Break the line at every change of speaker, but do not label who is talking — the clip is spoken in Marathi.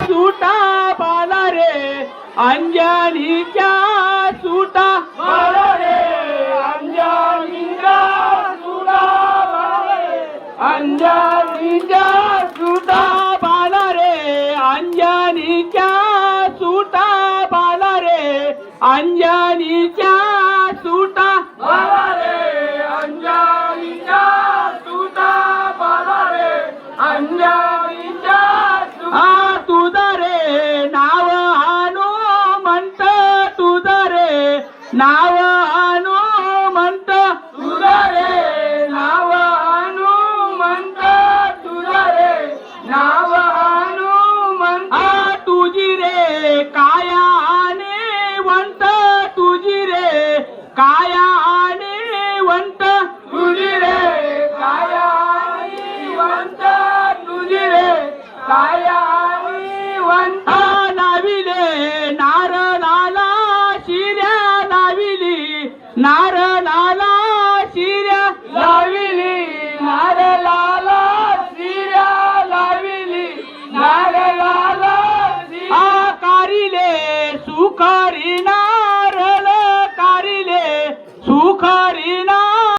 सुटा बाला रे अंजनीच्या सुटा बाला रे अंजनीच्या सुटा बाला रे अंजनीच्या सुटा बाला रे अंजनीच्या सुटा बाला रे अंजनीच्या सुटा बाला रे अंजनीच्या सुटा बाला रे अंजनीच्या तुझा रे नाव हनुमंत तुझा रे नाव हनुमंत तुझा रे नाव हनुमंत तुझा रे नाव हनुमंत तुझी रे काया वंत तुझी रे काया वंत तुझी रे काया वंत तुझी रे काया वंत नाविले नारळाला शिर्या लाविली नारळाला शिर्या लाविली नारळाला